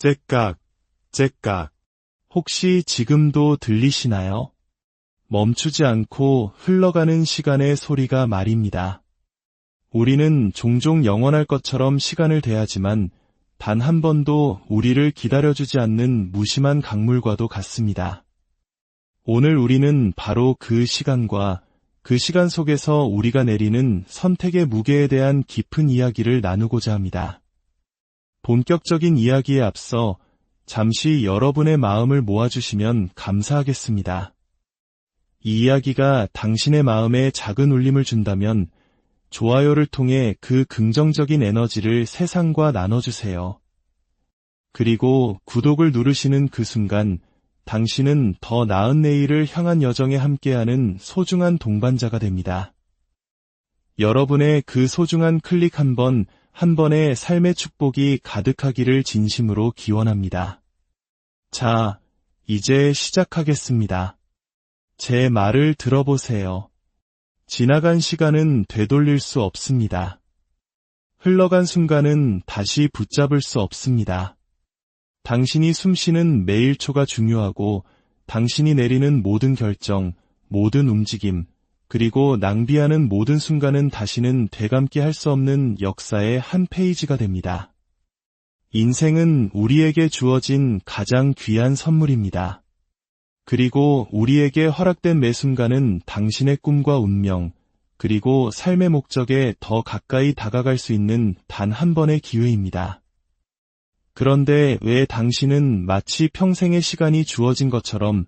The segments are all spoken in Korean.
째깍, 째깍. 혹시 지금도 들리시나요? 멈추지 않고 흘러가는 시간의 소리가 말입니다. 우리는 종종 영원할 것처럼 시간을 대하지만 단 한 번도 우리를 기다려주지 않는 무심한 강물과도 같습니다. 오늘 우리는 바로 그 시간과 그 시간 속에서 우리가 내리는 선택의 무게에 대한 깊은 이야기를 나누고자 합니다. 본격적인 이야기에 앞서 잠시 여러분의 마음을 모아주시면 감사하겠습니다. 이 이야기가 당신의 마음에 작은 울림을 준다면 좋아요를 통해 그 긍정적인 에너지를 세상과 나눠주세요. 그리고 구독을 누르시는 그 순간 당신은 더 나은 내일을 향한 여정에 함께하는 소중한 동반자가 됩니다. 여러분의 그 소중한 클릭 한 번의 삶의 축복이 가득하기를 진심으로 기원합니다. 자, 이제 시작하겠습니다. 제 말을 들어보세요. 지나간 시간은 되돌릴 수 없습니다. 흘러간 순간은 다시 붙잡을 수 없습니다. 당신이 숨쉬는 매일 초가 중요하고 당신이 내리는 모든 결정, 모든 움직임, 그리고 낭비하는 모든 순간은 다시는 되감게 할 수 없는 역사의 한 페이지가 됩니다. 인생은 우리에게 주어진 가장 귀한 선물입니다. 그리고 우리에게 허락된 매 순간은 당신의 꿈과 운명, 그리고 삶의 목적에 더 가까이 다가갈 수 있는 단 한 번의 기회입니다. 그런데 왜 당신은 마치 평생의 시간이 주어진 것처럼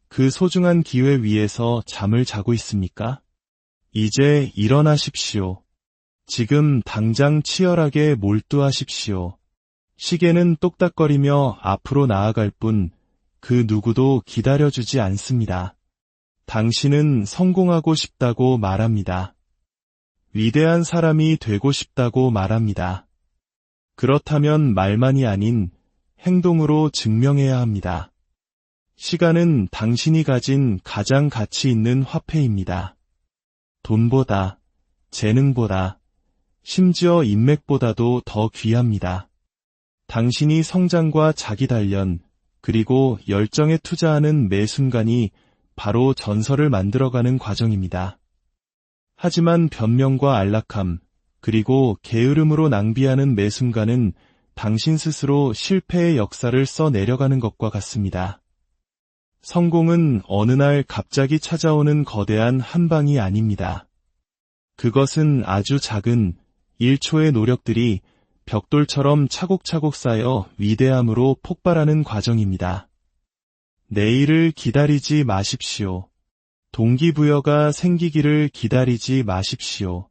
그 소중한 기회 위에서 잠을 자고 있습니까? 이제 일어나십시오. 지금 당장 치열하게 몰두하십시오. 시계는 똑딱거리며 앞으로 나아갈 뿐 그 누구도 기다려주지 않습니다. 당신은 성공하고 싶다고 말합니다. 위대한 사람이 되고 싶다고 말합니다. 그렇다면 말만이 아닌 행동으로 증명해야 합니다. 시간은 당신이 가진 가장 가치 있는 화폐입니다. 돈보다, 재능보다, 심지어 인맥보다도 더 귀합니다. 당신이 성장과 자기 단련, 그리고 열정에 투자하는 매 순간이 바로 전설을 만들어가는 과정입니다. 하지만 변명과 안락함, 그리고 게으름으로 낭비하는 매 순간은 당신 스스로 실패의 역사를 써내려가는 것과 같습니다. 성공은 어느 날 갑자기 찾아오는 거대한 한 방이 아닙니다. 그것은 아주 작은 1초의 노력들이 벽돌처럼 차곡차곡 쌓여 위대함으로 폭발하는 과정입니다. 내일을 기다리지 마십시오. 동기부여가 생기기를 기다리지 마십시오.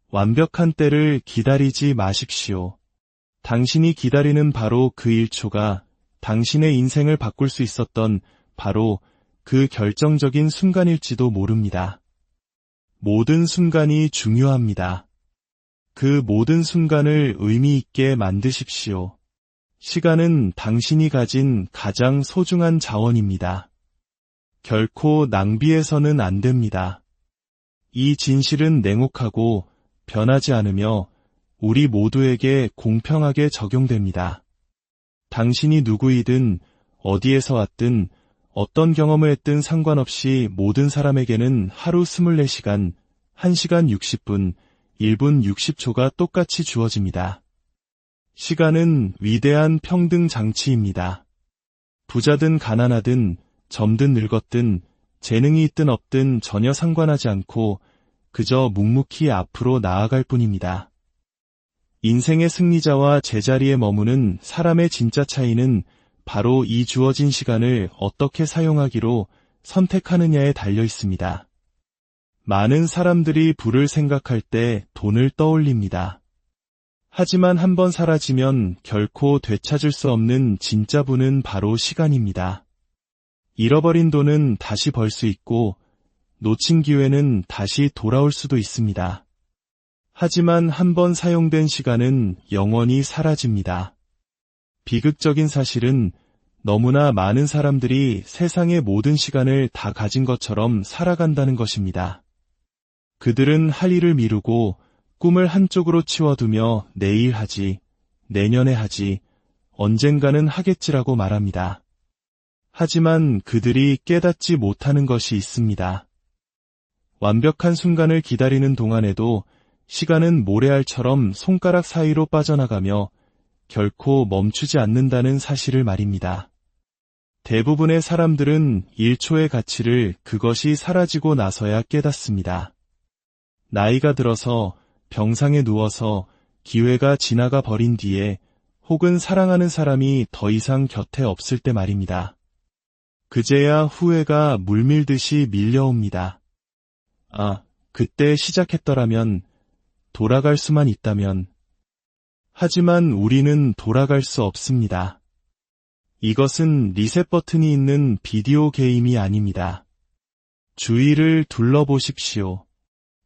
완벽한 때를 기다리지 마십시오. 당신이 기다리는 바로 그 1초가 당신의 인생을 바꿀 수 있었던 바로 그 결정적인 순간일지도 모릅니다. 모든 순간이 중요합니다. 그 모든 순간을 의미 있게 만드십시오. 시간은 당신이 가진 가장 소중한 자원입니다. 결코 낭비해서는 안 됩니다. 이 진실은 냉혹하고 변하지 않으며 우리 모두에게 공평하게 적용됩니다. 당신이 누구이든 어디에서 왔든 어떤 경험을 했든 상관없이 모든 사람에게는 하루 24시간, 1시간 60분, 1분 60초가 똑같이 주어집니다. 시간은 위대한 평등 장치입니다. 부자든 가난하든 젊든 늙었든 재능이 있든 없든 전혀 상관하지 않고 그저 묵묵히 앞으로 나아갈 뿐입니다. 인생의 승리자와 제자리에 머무는 사람의 진짜 차이는 바로 이 주어진 시간을 어떻게 사용하기로 선택하느냐에 달려 있습니다. 많은 사람들이 부를 생각할 때 돈을 떠올립니다. 하지만 한번 사라지면 결코 되찾을 수 없는 진짜 부는 바로 시간입니다. 잃어버린 돈은 다시 벌 수 있고 놓친 기회는 다시 돌아올 수도 있습니다. 하지만 한번 사용된 시간은 영원히 사라집니다. 비극적인 사실은 너무나 많은 사람들이 세상의 모든 시간을 다 가진 것처럼 살아간다는 것입니다. 그들은 할 일을 미루고 꿈을 한쪽으로 치워두며 내일 하지, 내년에 하지, 언젠가는 하겠지라고 말합니다. 하지만 그들이 깨닫지 못하는 것이 있습니다. 완벽한 순간을 기다리는 동안에도 시간은 모래알처럼 손가락 사이로 빠져나가며 결코 멈추지 않는다는 사실을 말입니다. 대부분의 사람들은 1초의 가치를 그것이 사라지고 나서야 깨닫습니다. 나이가 들어서 병상에 누워서 기회가 지나가 버린 뒤에 혹은 사랑하는 사람이 더 이상 곁에 없을 때 말입니다. 그제야 후회가 물밀듯이 밀려옵니다. 아, 그때 시작했더라면, 돌아갈 수만 있다면. 하지만 우리는 돌아갈 수 없습니다. 이것은 리셋 버튼이 있는 비디오 게임이 아닙니다. 주위를 둘러보십시오.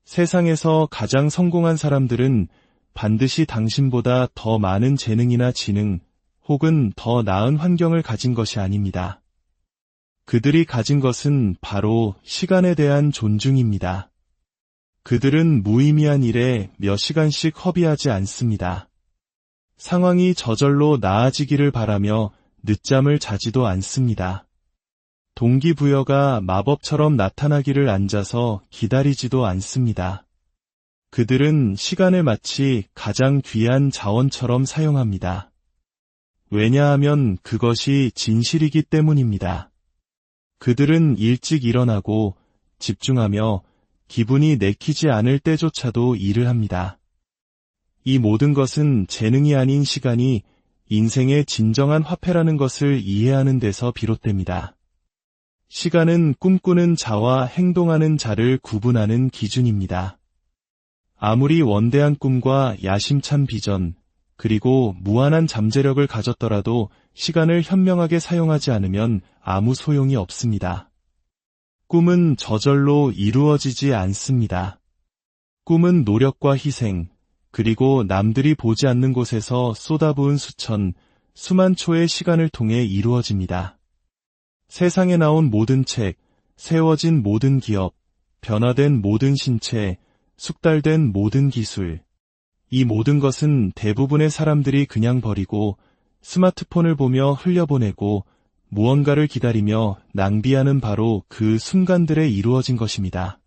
세상에서 가장 성공한 사람들은 반드시 당신보다 더 많은 재능이나 지능, 혹은 더 나은 환경을 가진 것이 아닙니다. 그들이 가진 것은 바로 시간에 대한 존중입니다. 그들은 무의미한 일에 몇 시간씩 허비하지 않습니다. 상황이 저절로 나아지기를 바라며 늦잠을 자지도 않습니다. 동기부여가 마법처럼 나타나기를 앉아서 기다리지도 않습니다. 그들은 시간을 마치 가장 귀한 자원처럼 사용합니다. 왜냐하면 그것이 진실이기 때문입니다. 그들은 일찍 일어나고 집중하며 기분이 내키지 않을 때조차도 일을 합니다. 이 모든 것은 재능이 아닌 시간이 인생의 진정한 화폐라는 것을 이해하는 데서 비롯됩니다. 시간은 꿈꾸는 자와 행동하는 자를 구분하는 기준입니다. 아무리 원대한 꿈과 야심찬 비전, 그리고 무한한 잠재력을 가졌더라도 시간을 현명하게 사용하지 않으면 아무 소용이 없습니다. 꿈은 저절로 이루어지지 않습니다. 꿈은 노력과 희생, 그리고 남들이 보지 않는 곳에서 쏟아부은 수만 초의 시간을 통해 이루어집니다. 세상에 나온 모든 책, 세워진 모든 기업, 변화된 모든 신체, 숙달된 모든 기술, 이 모든 것은 대부분의 사람들이 그냥 버리고 스마트폰을 보며 흘려보내고 무언가를 기다리며 낭비하는 바로 그 순간들에 이루어진 것입니다.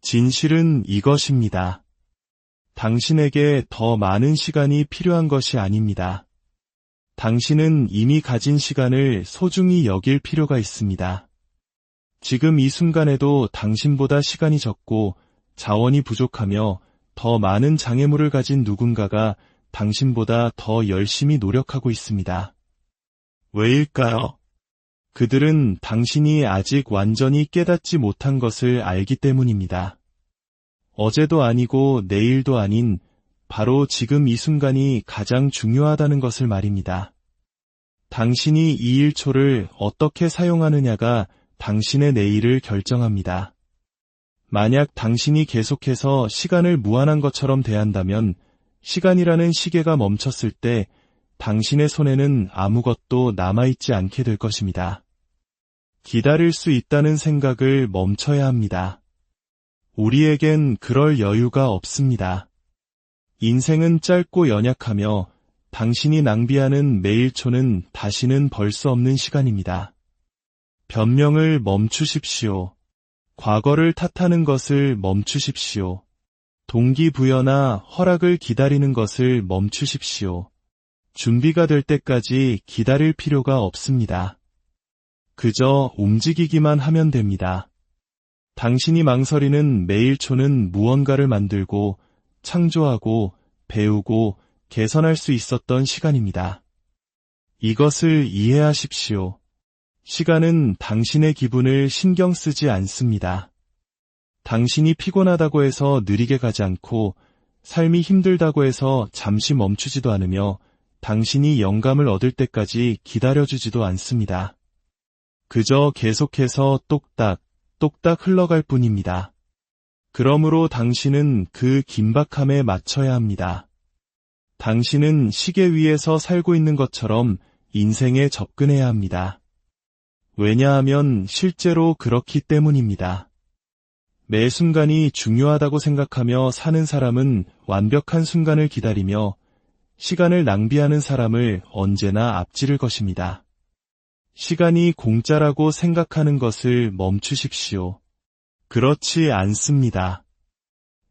진실은 이것입니다. 당신에게 더 많은 시간이 필요한 것이 아닙니다. 당신은 이미 가진 시간을 소중히 여길 필요가 있습니다. 지금 이 순간에도 당신보다 시간이 적고 자원이 부족하며 더 많은 장애물을 가진 누군가가 당신보다 더 열심히 노력하고 있습니다. 왜일까요? 그들은 당신이 아직 완전히 깨닫지 못한 것을 알기 때문입니다. 어제도 아니고 내일도 아닌 바로 지금 이 순간이 가장 중요하다는 것을 말입니다. 당신이 이 1초를 어떻게 사용하느냐가 당신의 내일을 결정합니다. 만약 당신이 계속해서 시간을 무한한 것처럼 대한다면 시간이라는 시계가 멈췄을 때 당신의 손에는 아무것도 남아있지 않게 될 것입니다. 기다릴 수 있다는 생각을 멈춰야 합니다. 우리에겐 그럴 여유가 없습니다. 인생은 짧고 연약하며 당신이 낭비하는 매일 초는 다시는 벌 수 없는 시간입니다. 변명을 멈추십시오. 과거를 탓하는 것을 멈추십시오. 동기부여나 허락을 기다리는 것을 멈추십시오. 준비가 될 때까지 기다릴 필요가 없습니다. 그저 움직이기만 하면 됩니다. 당신이 망설이는 매일 초는 무언가를 만들고 창조하고 배우고 개선할 수 있었던 시간입니다. 이것을 이해하십시오. 시간은 당신의 기분을 신경 쓰지 않습니다. 당신이 피곤하다고 해서 느리게 가지 않고 삶이 힘들다고 해서 잠시 멈추지도 않으며 당신이 영감을 얻을 때까지 기다려주지도 않습니다. 그저 계속해서 똑딱 흘러갈 뿐입니다. 그러므로 당신은 그 긴박함에 맞춰야 합니다. 당신은 시계 위에서 살고 있는 것처럼 인생에 접근해야 합니다. 왜냐하면 실제로 그렇기 때문입니다. 매 순간이 중요하다고 생각하며 사는 사람은 완벽한 순간을 기다리며 시간을 낭비하는 사람을 언제나 앞지를 것입니다. 시간이 공짜라고 생각하는 것을 멈추십시오. 그렇지 않습니다.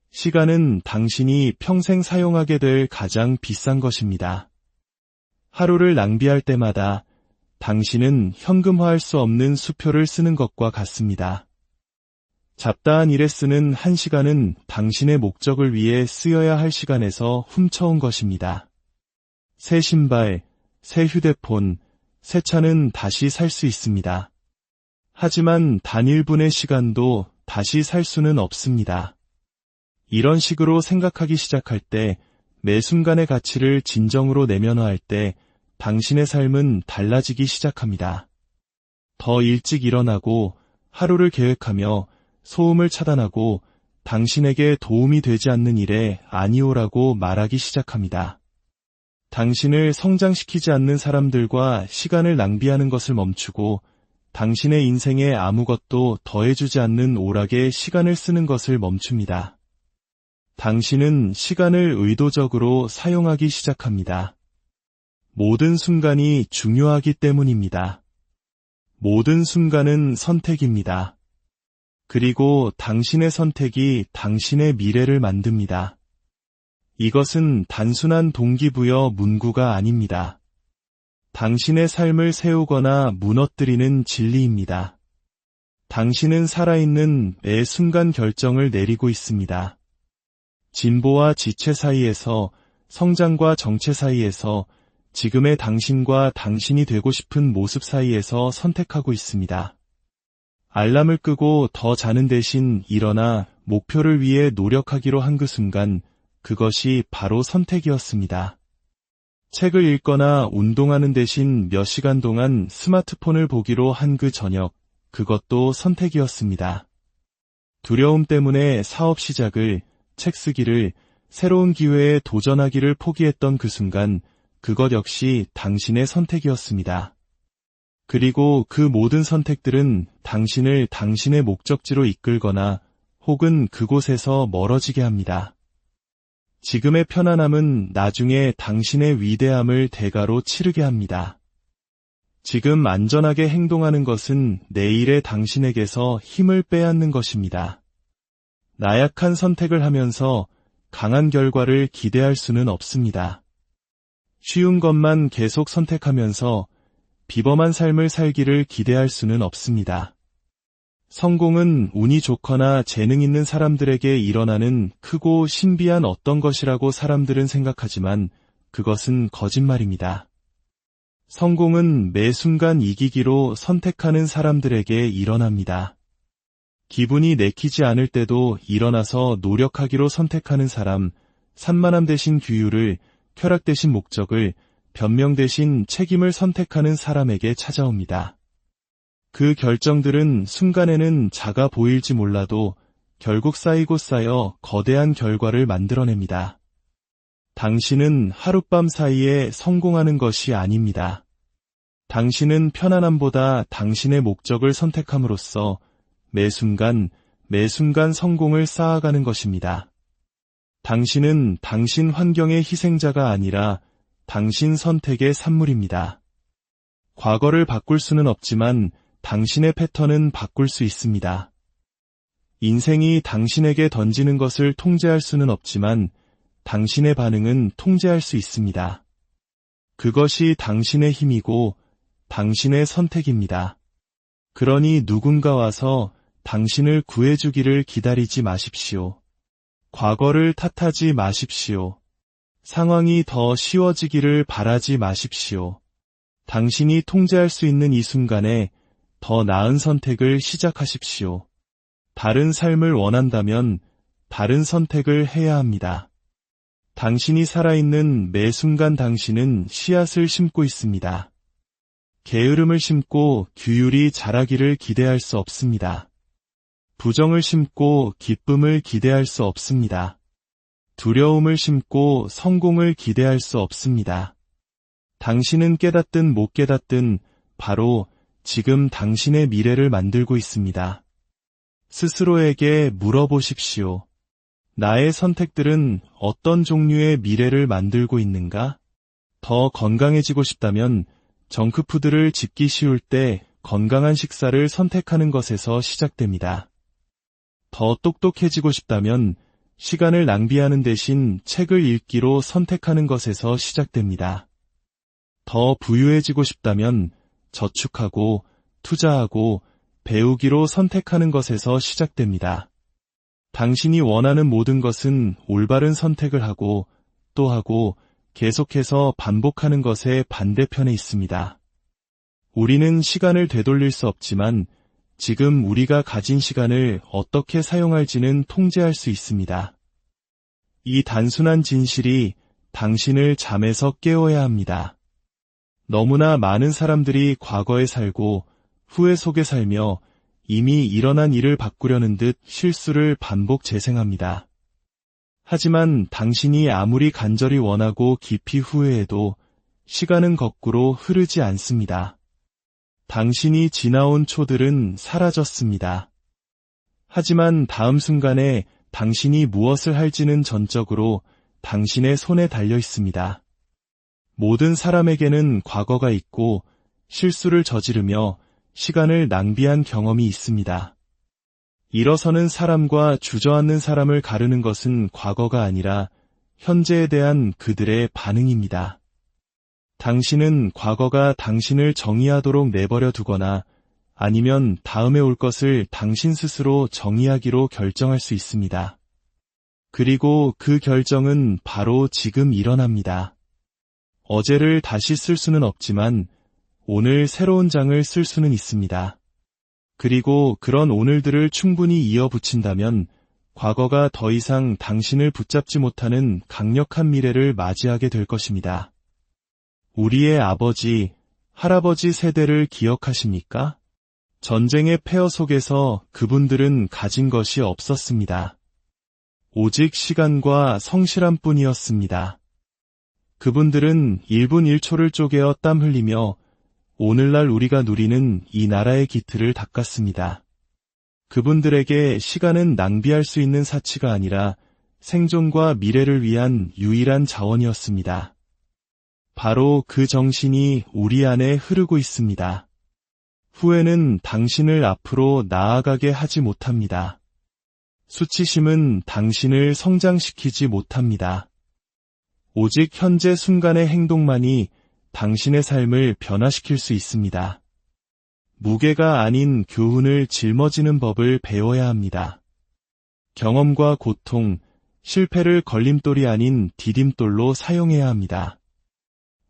시간은 당신이 평생 사용하게 될 가장 비싼 것입니다. 하루를 낭비할 때마다 당신은 현금화할 수 없는 수표를 쓰는 것과 같습니다. 잡다한 일에 쓰는 1시간은 당신의 목적을 위해 쓰여야 할 시간에서 훔쳐온 것입니다. 새 신발, 새 휴대폰, 새 차는 다시 살 수 있습니다. 하지만 단 1분의 시간도 다시 살 수는 없습니다. 이런 식으로 생각하기 시작할 때, 매 순간의 가치를 진정으로 내면화할 때 당신의 삶은 달라지기 시작합니다. 더 일찍 일어나고 하루를 계획하며 소음을 차단하고 당신에게 도움이 되지 않는 일에 아니오라고 말하기 시작합니다. 당신을 성장시키지 않는 사람들과 시간을 낭비하는 것을 멈추고 당신의 인생에 아무것도 더해주지 않는 오락에 시간을 쓰는 것을 멈춥니다. 당신은 시간을 의도적으로 사용하기 시작합니다. 모든 순간이 중요하기 때문입니다. 모든 순간은 선택입니다. 그리고 당신의 선택이 당신의 미래를 만듭니다. 이것은 단순한 동기부여 문구가 아닙니다. 당신의 삶을 세우거나 무너뜨리는 진리입니다. 당신은 살아있는 매 순간 결정을 내리고 있습니다. 진보와 지체 사이에서, 성장과 정체 사이에서, 지금의 당신과 당신이 되고 싶은 모습 사이에서 선택하고 있습니다. 알람을 끄고 더 자는 대신 일어나 목표를 위해 노력하기로 한 그 순간, 그것이 바로 선택이었습니다. 책을 읽거나 운동하는 대신 몇 시간 동안 스마트폰을 보기로 한 그 저녁, 그것도 선택이었습니다. 두려움 때문에 사업 시작을, 책 쓰기를, 새로운 기회에 도전하기를 포기했던 그 순간, 그것 역시 당신의 선택이었습니다. 그리고 그 모든 선택들은 당신을 당신의 목적지로 이끌거나 혹은 그곳에서 멀어지게 합니다. 지금의 편안함은 나중에 당신의 위대함을 대가로 치르게 합니다. 지금 안전하게 행동하는 것은 내일의 당신에게서 힘을 빼앗는 것입니다. 나약한 선택을 하면서 강한 결과를 기대할 수는 없습니다. 쉬운 것만 계속 선택하면서 비범한 삶을 살기를 기대할 수는 없습니다. 성공은 운이 좋거나 재능 있는 사람들에게 일어나는 크고 신비한 어떤 것이라고 사람들은 생각하지만 그것은 거짓말입니다. 성공은 매 순간 이기기로 선택하는 사람들에게 일어납니다. 기분이 내키지 않을 때도 일어나서 노력하기로 선택하는 사람, 산만함 대신 규율을, 쾌락 대신 목적을, 변명 대신 책임을 선택하는 사람에게 찾아옵니다. 그 결정들은 순간에는 작아 보일지 몰라도 결국 쌓이고 쌓여 거대한 결과를 만들어냅니다. 당신은 하룻밤 사이에 성공하는 것이 아닙니다. 당신은 편안함보다 당신의 목적을 선택함으로써 매 순간 성공을 쌓아가는 것입니다. 당신은 당신 환경의 희생자가 아니라 당신 선택의 산물입니다. 과거를 바꿀 수는 없지만 당신의 패턴은 바꿀 수 있습니다. 인생이 당신에게 던지는 것을 통제할 수는 없지만 당신의 반응은 통제할 수 있습니다. 그것이 당신의 힘이고 당신의 선택입니다. 그러니 누군가 와서 당신을 구해주기를 기다리지 마십시오. 과거를 탓하지 마십시오. 상황이 더 쉬워지기를 바라지 마십시오. 당신이 통제할 수 있는 이 순간에 더 나은 선택을 시작하십시오. 다른 삶을 원한다면 다른 선택을 해야 합니다. 당신이 살아있는 매 순간 당신은 씨앗을 심고 있습니다. 게으름을 심고 규율이 자라기를 기대할 수 없습니다. 부정을 심고 기쁨을 기대할 수 없습니다. 두려움을 심고 성공을 기대할 수 없습니다. 당신은 깨닫든 못 깨닫든 바로 지금 당신의 미래를 만들고 있습니다. 스스로에게 물어보십시오. 나의 선택들은 어떤 종류의 미래를 만들고 있는가? 더 건강해지고 싶다면 정크푸드를 집기 쉬울 때 건강한 식사를 선택하는 것에서 시작됩니다. 더 똑똑해지고 싶다면 시간을 낭비하는 대신 책을 읽기로 선택하는 것에서 시작됩니다. 더 부유해지고 싶다면 저축하고 투자하고 배우기로 선택하는 것에서 시작됩니다. 당신이 원하는 모든 것은 올바른 선택을 하고 또 하고 계속해서 반복하는 것의 반대편에 있습니다. 우리는 시간을 되돌릴 수 없지만 지금 우리가 가진 시간을 어떻게 사용할지는 통제할 수 있습니다. 이 단순한 진실이 당신을 잠에서 깨워야 합니다. 너무나 많은 사람들이 과거에 살고 후회 속에 살며 이미 일어난 일을 바꾸려는 듯 실수를 반복 재생합니다. 하지만 당신이 아무리 간절히 원하고 깊이 후회해도 시간은 거꾸로 흐르지 않습니다. 당신이 지나온 초들은 사라졌습니다. 하지만 다음 순간에 당신이 무엇을 할지는 전적으로 당신의 손에 달려 있습니다. 모든 사람에게는 과거가 있고 실수를 저지르며 시간을 낭비한 경험이 있습니다. 일어서는 사람과 주저앉는 사람을 가르는 것은 과거가 아니라 현재에 대한 그들의 반응입니다. 당신은 과거가 당신을 정의하도록 내버려 두거나 아니면 다음에 올 것을 당신 스스로 정의하기로 결정할 수 있습니다. 그리고 그 결정은 바로 지금 일어납니다. 어제를 다시 쓸 수는 없지만 오늘 새로운 장을 쓸 수는 있습니다. 그리고 그런 오늘들을 충분히 이어붙인다면 과거가 더 이상 당신을 붙잡지 못하는 강력한 미래를 맞이하게 될 것입니다. 우리의 아버지, 할아버지 세대를 기억하십니까? 전쟁의 폐허 속에서 그분들은 가진 것이 없었습니다. 오직 시간과 성실함 뿐이었습니다. 그분들은 1분 1초를 쪼개어 땀 흘리며 오늘날 우리가 누리는 이 나라의 기틀을 닦았습니다. 그분들에게 시간은 낭비할 수 있는 사치가 아니라 생존과 미래를 위한 유일한 자원이었습니다. 바로 그 정신이 우리 안에 흐르고 있습니다. 후회는 당신을 앞으로 나아가게 하지 못합니다. 수치심은 당신을 성장시키지 못합니다. 오직 현재 순간의 행동만이 당신의 삶을 변화시킬 수 있습니다. 무게가 아닌 교훈을 짊어지는 법을 배워야 합니다. 경험과 고통, 실패를 걸림돌이 아닌 디딤돌로 사용해야 합니다.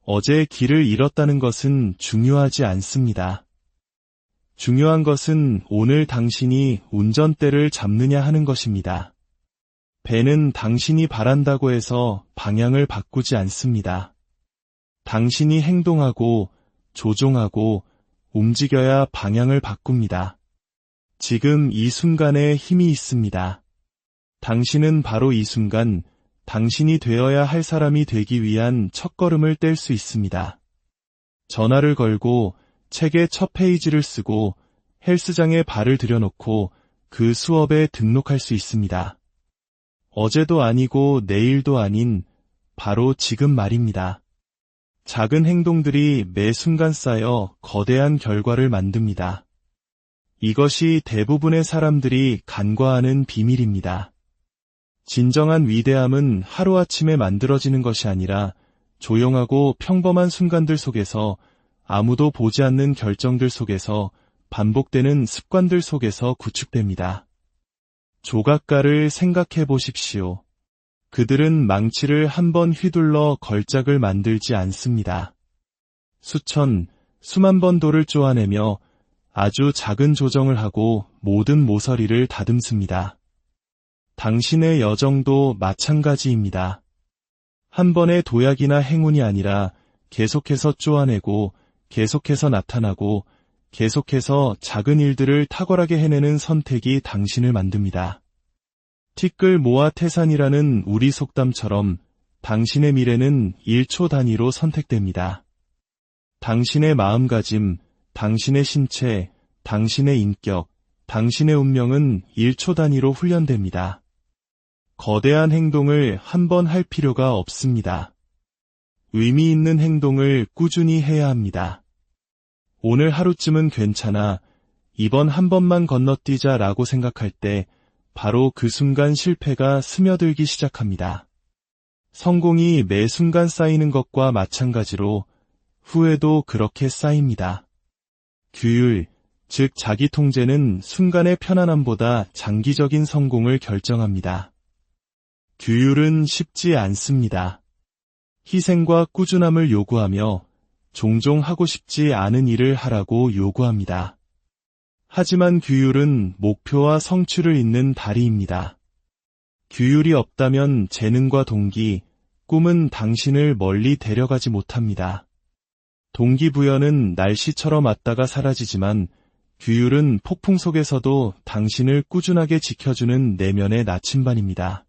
어제 길을 잃었다는 것은 중요하지 않습니다. 중요한 것은 오늘 당신이 운전대를 잡느냐 하는 것입니다. 배는 당신이 바란다고 해서 방향을 바꾸지 않습니다. 당신이 행동하고 조종하고 움직여야 방향을 바꿉니다. 지금 이 순간에 힘이 있습니다. 당신은 바로 이 순간 당신이 되어야 할 사람이 되기 위한 첫걸음을 뗄 수 있습니다. 전화를 걸고 책의 첫 페이지를 쓰고 헬스장에 발을 들여놓고 그 수업에 등록할 수 있습니다. 어제도 아니고 내일도 아닌 바로 지금 말입니다. 작은 행동들이 매 순간 쌓여 거대한 결과를 만듭니다. 이것이 대부분의 사람들이 간과하는 비밀입니다. 진정한 위대함은 하루아침에 만들어지는 것이 아니라 조용하고 평범한 순간들 속에서 아무도 보지 않는 결정들 속에서 반복되는 습관들 속에서 구축됩니다. 조각가를 생각해 보십시오. 그들은 망치를 한번 휘둘러 걸작을 만들지 않습니다. 수만 번 돌을 쪼아내며 아주 작은 조정을 하고 모든 모서리를 다듬습니다. 당신의 여정도 마찬가지입니다. 한 번의 도약이나 행운이 아니라 계속해서 쪼아내고 계속해서 나타나고 계속해서 작은 일들을 탁월하게 해내는 선택이 당신을 만듭니다. 티끌 모아 태산이라는 우리 속담처럼 당신의 미래는 1초 단위로 선택됩니다. 당신의 마음가짐, 당신의 신체, 당신의 인격, 당신의 운명은 1초 단위로 훈련됩니다. 거대한 행동을 한 번 할 필요가 없습니다. 의미 있는 행동을 꾸준히 해야 합니다. 오늘 하루쯤은 괜찮아. 이번 한 번만 건너뛰자 라고 생각할 때 바로 그 순간 실패가 스며들기 시작합니다. 성공이 매 순간 쌓이는 것과 마찬가지로 후회도 그렇게 쌓입니다. 규율, 즉 자기 통제는 순간의 편안함보다 장기적인 성공을 결정합니다. 규율은 쉽지 않습니다. 희생과 꾸준함을 요구하며 종종 하고 싶지 않은 일을 하라고 요구합니다. 하지만 규율은 목표와 성취를 잇는 다리입니다. 규율이 없다면 재능과 동기, 꿈은 당신을 멀리 데려가지 못합니다. 동기부여는 날씨처럼 왔다가 사라지지만 규율은 폭풍 속에서도 당신을 꾸준하게 지켜주는 내면의 나침반입니다.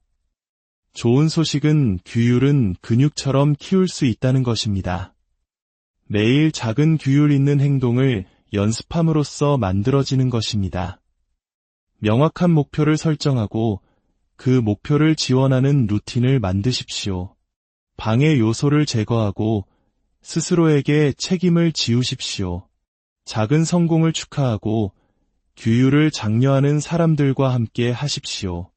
좋은 소식은 규율은 근육처럼 키울 수 있다는 것입니다. 매일 작은 규율 있는 행동을 연습함으로써 만들어지는 것입니다. 명확한 목표를 설정하고 그 목표를 지원하는 루틴을 만드십시오. 방해 요소를 제거하고 스스로에게 책임을 지우십시오. 작은 성공을 축하하고 규율을 장려하는 사람들과 함께 하십시오.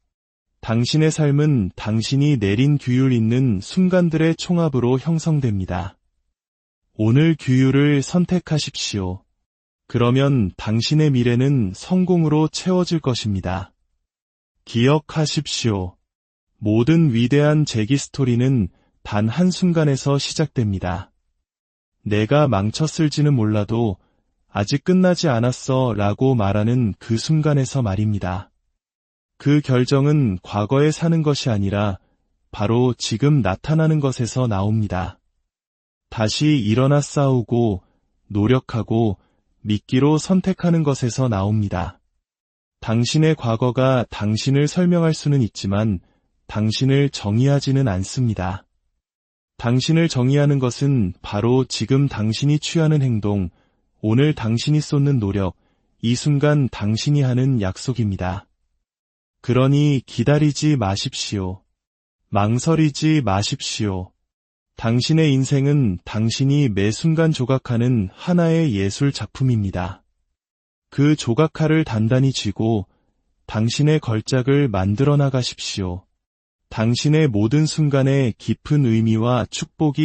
당신의 삶은 당신이 내린 규율 있는 순간들의 총합으로 형성됩니다. 오늘 규율을 선택하십시오. 그러면 당신의 미래는 성공으로 채워질 것입니다. 기억하십시오. 모든 위대한 재기 스토리는 단 한순간에서 시작됩니다. 내가 망쳤을지는 몰라도 아직 끝나지 않았어 라고 말하는 그 순간에서 말입니다. 그 결정은 과거에 사는 것이 아니라 바로 지금 나타나는 것에서 나옵니다. 다시 일어나 싸우고 노력하고 믿기로 선택하는 것에서 나옵니다. 당신의 과거가 당신을 설명할 수는 있지만 당신을 정의하지는 않습니다. 당신을 정의하는 것은 바로 지금 당신이 취하는 행동, 오늘 당신이 쏟는 노력, 이 순간 당신이 하는 약속입니다. 그러니 기다리지 마십시오. 망설이지 마십시오. 당신의 인생은 당신이 매 순간 조각하는 하나의 예술 작품입니다. 그 조각칼을 단단히 쥐고 당신의 걸작을 만들어 나가십시오. 당신의 모든 순간에 깊은 의미와 축복이